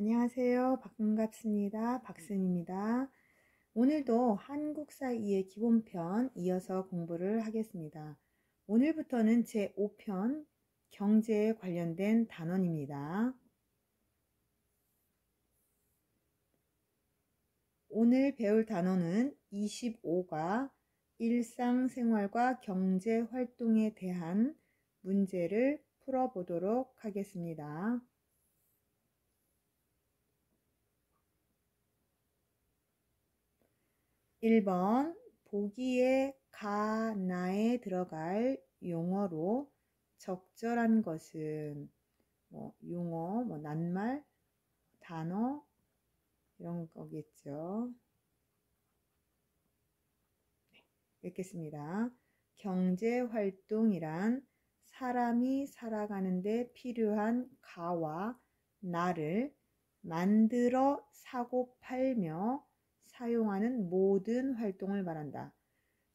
안녕하세요. 반갑습니다. 박승입니다. 오늘도 한국사 2의 기본편 이어서 공부를 하겠습니다. 오늘부터는 제5편 경제에 관련된 단원입니다. 오늘 배울 단원은 25가 일상생활과 경제활동에 대한 문제를 풀어보도록 하겠습니다. 1번 보기에 가, 나에 들어갈 용어로 적절한 것은 용어, 낱말, 단어 이런 거겠죠. 읽겠습니다. 경제활동이란 사람이 살아가는데 필요한 가와 나를 만들어 사고 팔며 사용하는 모든 활동을 말한다.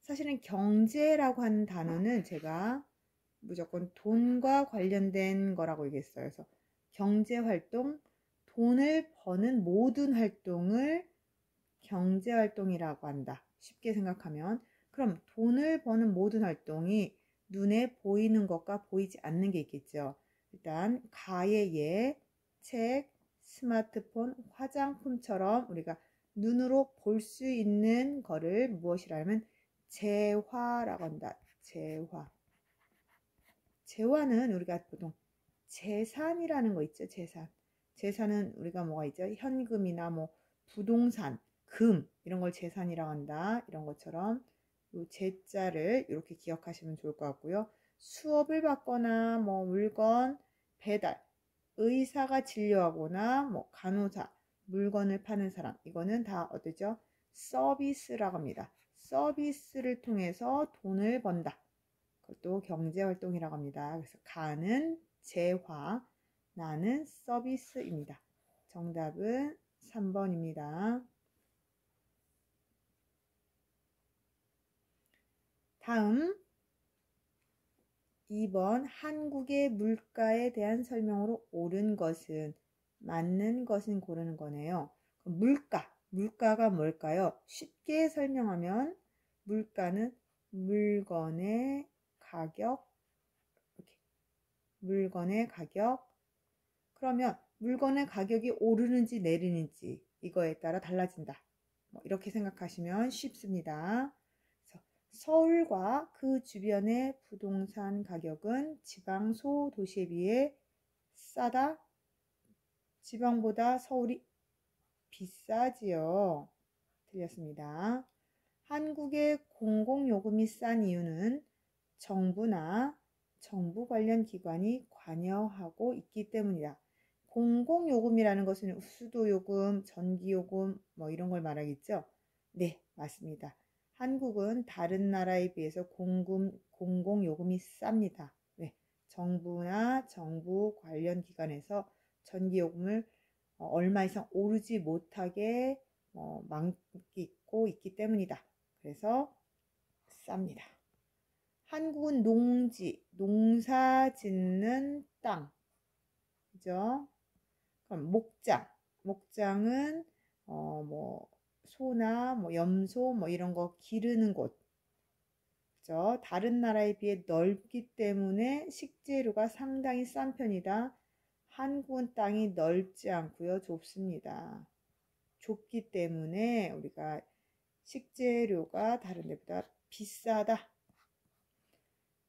사실은 경제라고 하는 단어는 제가 무조건 돈과 관련된 거라고 얘기했어요. 그래서 경제활동, 돈을 버는 모든 활동을 경제활동이라고 한다. 쉽게 생각하면 그럼 돈을 버는 모든 활동이 눈에 보이는 것과 보이지 않는 게 있겠죠. 일단 가의 예, 책, 스마트폰, 화장품처럼 우리가 눈으로 볼 수 있는 거를 무엇이라면 재화라고 한다. 재화. 재화는 우리가 보통 재산이라는 거 있죠. 재산. 재산은 우리가 뭐가 있죠? 현금이나 부동산, 금 이런 걸 재산이라고 한다. 이런 것처럼 이 재자를 이렇게 기억하시면 좋을 것 같고요. 수업을 받거나 물건 배달, 의사가 진료하거나 간호사, 물건을 파는 사람 이거는 다 어디죠? 서비스라고 합니다. 서비스를 통해서 돈을 번다. 그것도 경제활동이라고 합니다. 그래서 가는 재화, 나는 서비스입니다. 정답은 3번입니다. 다음 2번 한국의 물가에 대한 설명으로 옳은 것은 맞는 것은 고르는 거네요. 물가가 뭘까요? 쉽게 설명하면 물가는 물건의 가격, 물건의 가격. 그러면 물건의 가격이 오르는지 내리는지 이거에 따라 달라진다. 이렇게 생각하시면 쉽습니다. 서울과 그 주변의 부동산 가격은 지방 소도시에 비해 싸다. 지방보다 서울이 비싸지요. 틀렸습니다. 한국의 공공요금이 싼 이유는 정부나 정부 관련 기관이 관여하고 있기 때문이다. 공공요금이라는 것은 수도요금, 전기요금 이런 걸 말하겠죠? 네, 맞습니다. 한국은 다른 나라에 비해서 공공요금이 쌉니다. 네, 정부나 정부 관련 기관에서 전기요금을 얼마 이상 오르지 못하게 맡기고 있기 때문이다. 그래서 쌉니다. 한국은 농사 짓는 땅, 그죠? 그럼 목장은 소나 염소 이런 거 기르는 곳, 그죠? 다른 나라에 비해 넓기 때문에 식재료가 상당히 싼 편이다. 한국은 땅이 넓지 않고요, 좁습니다. 좁기 때문에 우리가 식재료가 다른 데보다 비싸다.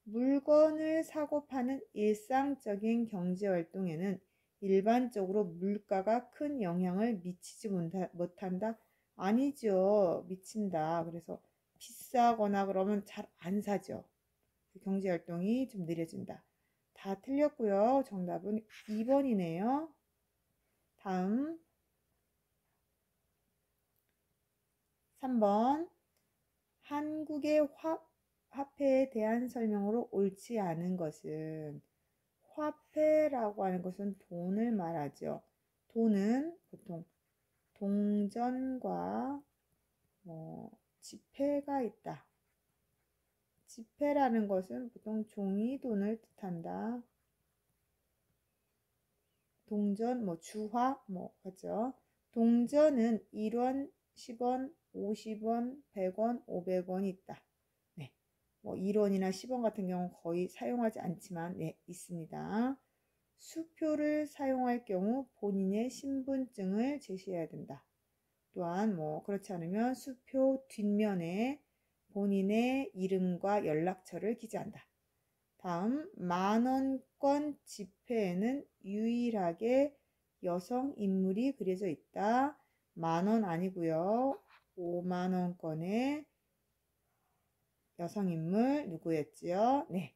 물건을 사고 파는 일상적인 경제활동에는 일반적으로 물가가 큰 영향을 미치지 못한다? 아니죠. 미친다. 그래서 비싸거나 그러면 잘 안 사죠. 경제활동이 좀 느려진다. 다 틀렸고요. 정답은 2번이네요. 다음 3번 한국의 화폐에 대한 설명으로 옳지 않은 것은 화폐라고 하는 것은 돈을 말하죠. 돈은 보통 동전과 지폐가 있다. 지폐라는 것은 보통 종이 돈을 뜻한다. 동전, 뭐 주화, 뭐 같죠. 동전은 1원, 10원, 50원, 100원, 500원이 있다. 네. 뭐 1원이나 10원 같은 경우 거의 사용하지 않지만 네, 있습니다. 수표를 사용할 경우 본인의 신분증을 제시해야 된다. 또한 뭐 그렇지 않으면 수표 뒷면에 본인의 이름과 연락처를 기재한다. 다음, 만원권 지폐에는 유일하게 여성 인물이 그려져 있다. 만원 아니고요. 5만원권의 여성 인물 누구였지요? 네,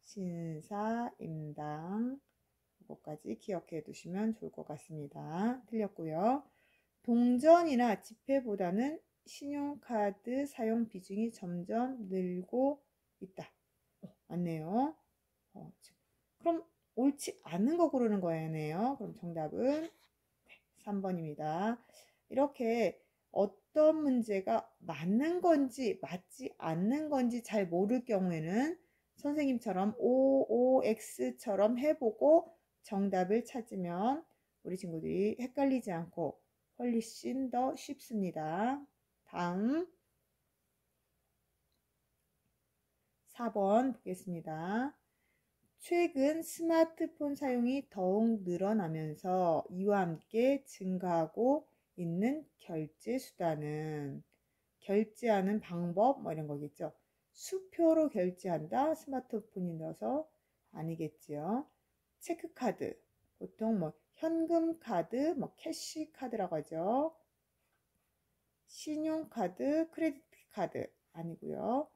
신사임당. 이거까지 기억해 두시면 좋을 것 같습니다. 틀렸고요. 동전이나 지폐보다는 신용카드 사용 비중이 점점 늘고 있다. 맞네요. 그럼 옳지 않은 거 고르는 거네요. 그럼 정답은 3번입니다. 이렇게 어떤 문제가 맞는 건지 맞지 않는 건지 잘 모를 경우에는 선생님처럼 OOX처럼 해보고 정답을 찾으면 우리 친구들이 헷갈리지 않고 훨씬 더 쉽습니다. 다음 4번 보겠습니다. 최근 스마트폰 사용이 더욱 늘어나면서 이와 함께 증가하고 있는 결제 수단은 결제하는 방법 뭐 이런 거겠죠. 수표로 결제한다. 스마트폰이 넣어서 아니겠지요. 체크카드 보통 뭐 현금카드 뭐 캐시카드라고 하죠. 신용카드 크레딧카드 아니고요.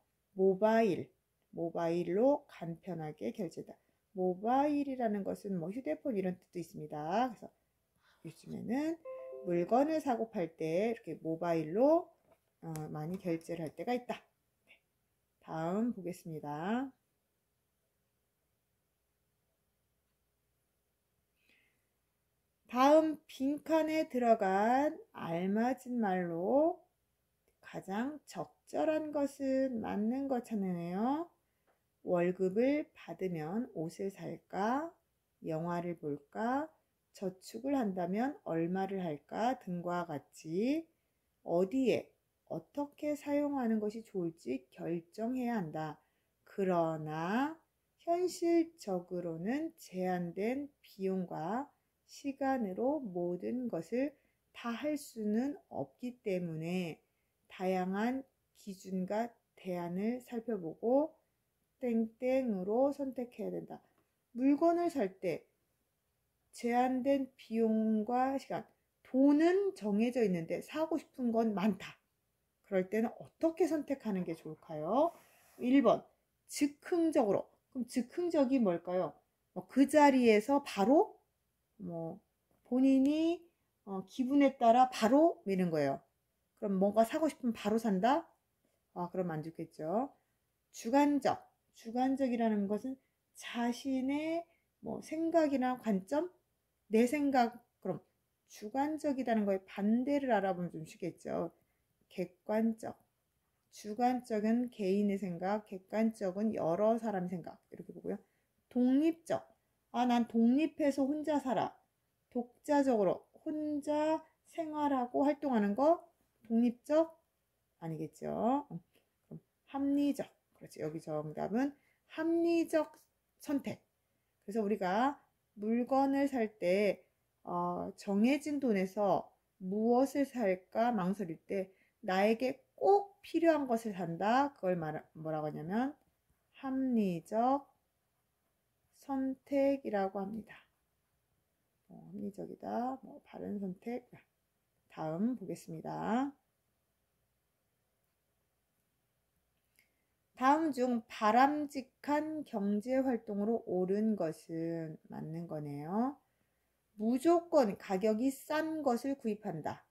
모바일로 간편하게 결제다. 모바일이라는 것은 뭐 휴대폰 이런 뜻도 있습니다. 그래서 요즘에는 물건을 사고 팔 때 이렇게 모바일로 많이 결제를 할 때가 있다. 다음 보겠습니다. 다음 빈칸에 들어간 알맞은 말로 가장 적절한 것은 맞는 것 찾네요. 월급을 받으면 옷을 살까? 영화를 볼까? 저축을 한다면 얼마를 할까? 등과 같이 어디에 어떻게 사용하는 것이 좋을지 결정해야 한다. 그러나 현실적으로는 제한된 비용과 시간으로 모든 것을 다 할 수는 없기 때문에 다양한 기준과 대안을 살펴보고 땡땡으로 선택해야 된다. 물건을 살 때 제한된 비용과 시간, 돈은 정해져 있는데 사고 싶은 건 많다. 그럴 때는 어떻게 선택하는 게 좋을까요? 1번, 즉흥적으로. 그럼 즉흥적이 뭘까요? 그 자리에서 바로 본인이 기분에 따라 바로 미는 거예요. 그럼 뭔가 사고 싶으면 바로 산다? 그럼 안 좋겠죠. 주관적이라는 것은 자신의 생각이나 관점, 내 생각, 그럼 주관적이라는 거에 반대를 알아보면 좀 쉽겠죠. 객관적. 주관적은 개인의 생각, 객관적은 여러 사람 생각. 이렇게 보고요. 독립적. 난 독립해서 혼자 살아. 독자적으로 혼자 생활하고 활동하는 거 독립적 아니겠죠. 그럼 합리적. 그렇지. 여기 정답은 합리적 선택. 그래서 우리가 물건을 살 때 정해진 돈에서 무엇을 살까 망설일 때 나에게 꼭 필요한 것을 산다. 그걸 뭐라고 하냐면 합리적 선택이라고 합니다. 합리적이다. 바른 선택. 다음 보겠습니다. 다음 중 바람직한 경제활동으로 옳은 것은 맞는 거네요. 무조건 가격이 싼 것을 구입한다.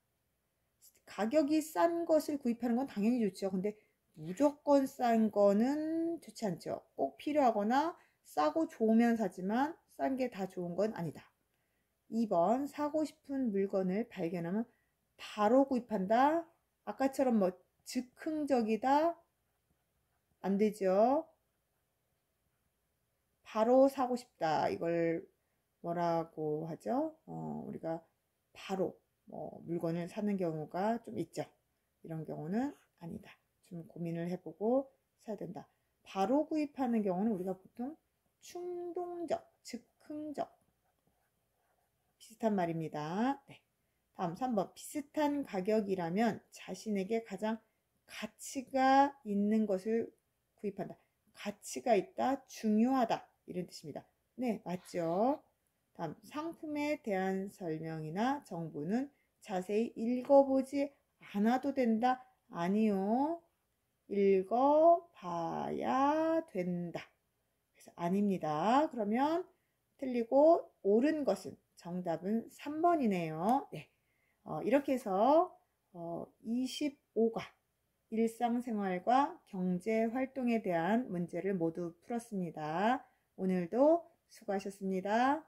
가격이 싼 것을 구입하는 건 당연히 좋죠. 근데 무조건 싼 거는 좋지 않죠. 꼭 필요하거나 싸고 좋으면 사지만 싼 게 다 좋은 건 아니다. 2번, 사고 싶은 물건을 발견하면 바로 구입한다. 아까처럼 즉흥적이다. 안 되죠. 바로 사고 싶다. 이걸 뭐라고 하죠? 우리가 바로 물건을 사는 경우가 좀 있죠. 이런 경우는 아니다. 좀 고민을 해보고 사야 된다. 바로 구입하는 경우는 우리가 보통 충동적, 즉흥적 비슷한 말입니다. 네. 다음 3번. 비슷한 가격이라면 자신에게 가장 가치가 있는 것을 구입한다. 가치가 있다, 중요하다 이런 뜻입니다. 네, 맞죠? 다음 상품에 대한 설명이나 정보는 자세히 읽어보지 않아도 된다. 아니요. 읽어봐야 된다. 그래서 아닙니다. 그러면 틀리고 옳은 것은 정답은 3번이네요. 네. 이렇게 해서 25과 일상생활과 경제활동에 대한 문제를 모두 풀었습니다. 오늘도 수고하셨습니다.